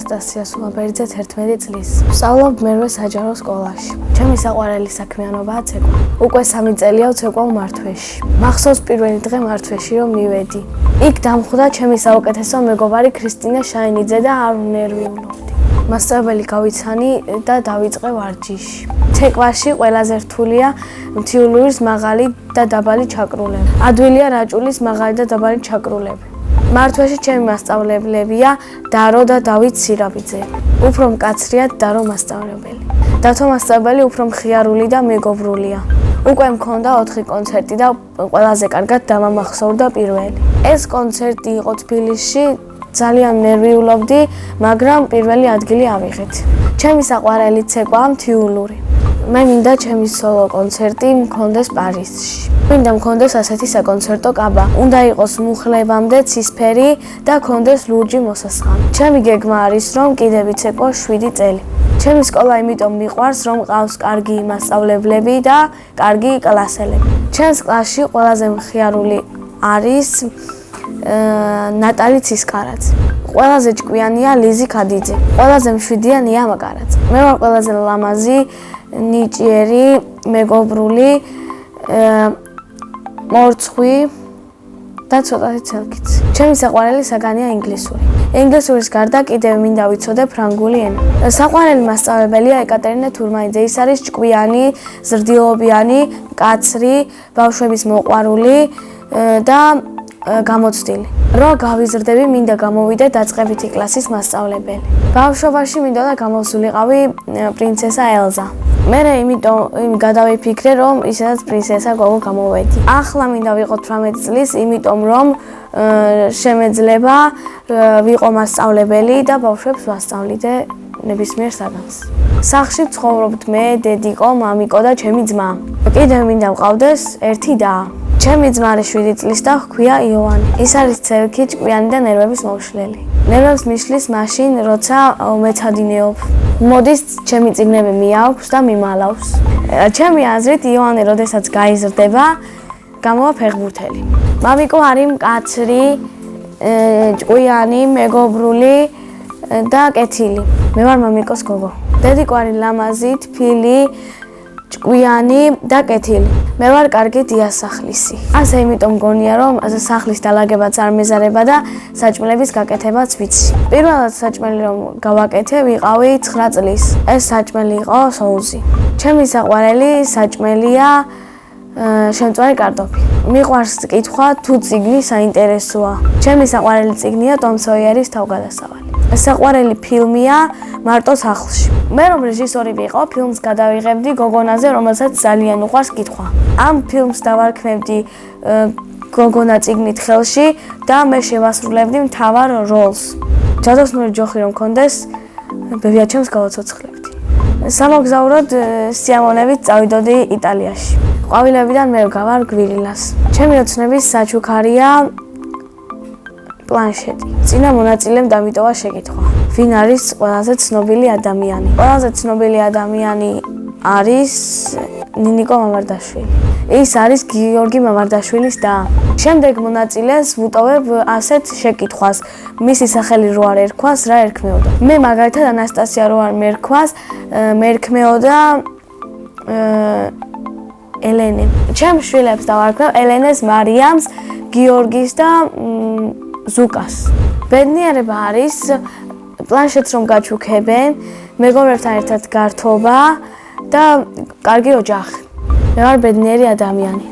ანასტასია სულაბერიძე 11 წლის. ვსწავლობ მერვე საჯარო სკოლაში. ჩემი საყვარელი საქმიანობაა ცეკვა. უკვე 3 წელია ვცეკვავ მართვეში. მახსოვს პირველი დღე მართვეში რომ მივედი. იქ დამხვდა ჩემი საუკეთესო მეგობარი ქრისტინა შაინიძე და არ ვნერვიულობდი. მასწავლებელი გავიცანი და დავიწყე ვარჯიში. ცეკვაში ყველაზე რთულია მთიულურის მაღალი და დაბალი ჩაკრულები. ადვილია რაჭულის მაღალი და დაბალი ჩაკრულები. მართვეში ჩემი მასწავლებლებია დარო და დავით სირაბიძე. უფრო მკაცრია დარო მასწავლებელი. დათო მასწავლებელი უფრო მხიარული და მეგობრულია. უკვე მქონდა 4 კონცერტი და ყველაზე კარგად დამამახსოვრდა პირველი. ეს კონცერტი იყო თბილისში. ძალიან ნერვიულობდი, მაგრამ პირველი ადგილი ავიღეთ. ჩემი საყვარელი ცეკვაა მთიულური. მე მინდა ჩემი სოლო კონცერტი მქონდეს პარიზში. მინდა მქონდეს ასეთი საკონცერტო კაბა. უნდა იყოს მუხლებამდე ცისფერი და ქონდეს ლურჯი მოსასხამი. ჩემი გეგმა არის რომ კიდევ ვიცეკვო 7 წელი. ჩემი სკოლა იმიტომ მიყვარს რომ ყავს კარგი მასწავლებლები და კარგი კლასელები. ჩემს კლასში ყველაზე მხიარული არის ნატალი ცისკარაძე. ყველაზე ჭკვიანია ლიზი ქადიძე. ყველაზე მშვიდია ნია მაკარაძე. მე ვარ ყველაზე ლამაზი, ნიჭიერი, მეგობრული, მორცხვი და ცოტათი ცელქიც. ჩემი საყვარელი საგანია ინგლისური. ინგლისურის გარდა კიდევ მინდა ვიცოდე ფრანგული ენა. საყვარელი მასწავლებელია ეკატერინე თურმანიძე. ის არის ჭკვიანი, ზრდილობიანი, მკაცრი, ბავშვების მოყვარული და გამოცდილი. რო გავიზრდები, მინდა გამოვიდე დაწყებითი კლასის მასწავლებელი. ბავშვობაში მინდოდა გამოვსულიყავი პრინცესა ელზა. მე იმიტომ გადავიფიქრე, რომ ისედაც პრინცესა გოგო გამოვედი. ახლა მინდა ვიყო 18 წლის, იმიტომ რომ შემეძლება ვიყო მასწავლებელი და ბავშვებს ვასწავლიდე ნებისმიერ საგანს. სახლში ცხოვრობთ მე, დედიკო, მამიკო და ჩემი ძმა. კიდევ მინდა მყავდეს ერთი და ჩემი ძმა არის 7 წლის და ჰქვია იოანი. ის არის ცელქი, ჭკვიანი და ნერვების მოშლელი. ნერვებს მიშლის მაშინ, როცა მეცადინეობ. მოდის ჩემი წიგნები მიაქვს და მიმალავს. ჩემი აზრით იოანი როდესაც გაიზრდება, გამოვა ფეხბურთელი. მამიკო არის მკაცრი, ჭკვიანი, მეგობრული და კეთილი. მე ვარ მამიკოს გოგო. დედიკო არის ლამაზი, თბილი, ჭკვიანი და კეთილი. მე ვარ კარგი დიასახლისი. ასე იმიტომ მგონია რომ სახლის დალაგებაც არ მეზარება და საჭმელების გაკეთებაც ვიცი. პირველად საჭმელი რომ გავაკეთე, ვიყავი 9 წლის. ეს საჭმელი იყო სოუსი. ჩემი საყვარელი საჭმელია შემწვარი კარტოფილი. მიყვარს კითხვა თუ წიგნი საინტერესოა. ჩემი საყვარელი წიგნია ტომ სოიერის თავგადასავალი. საყვარელი ფილმია მარტო სახლში. მე რომ რეჟისორი ვიყო, ფილმს გადავიღებდი გოგონაზე, რომელსაც ძალიან უყვარს კითხვა. ამ ფილმს დავარქმევდი გოგონა წიგნით ხელში და მე შევასრულებდი მთავარ როლს. ჯადოსნური ჯოხი რომ მქონდეს, ბებიაჩემს გავაცოცხლებდი. სამოგზაუროდ სიამოვნებით წავიდოდი იტალიაში. ყვავილებიდან მე გავარ გვილილას. ჩემი ოცნების საჩუქარია პლანშეტი. წინა მონაწილემ დამიტოვა შეკითხვა. ვინ არის ყველაზე ცნობილი ადამიანი? ყველაზე ცნობილი ადამიანი არის ნინიკო მამარდაშვილი. ის არის გიორგი მამარდაშვილის და. შემდეგ მონაწილეს ვუტოვებ ასეთ შეკითხვას. მისი სახელი რო არ ერქვას, რა ერქმეოდა? მე მაგალითად ანასტასია რო არ მერქვას, მერქმეოდა ელენე. ჩემს შვილებს დავარქმევ ელენეს, მარიამს, გიორგის და ზუკას. ბედნიერება არის პლანშეტს რომ გაჩუქებენ, მეგობრებთან ერთად გართობა და კარგი ოჯახი. მე ვარ ბედნიერი ადამიანი.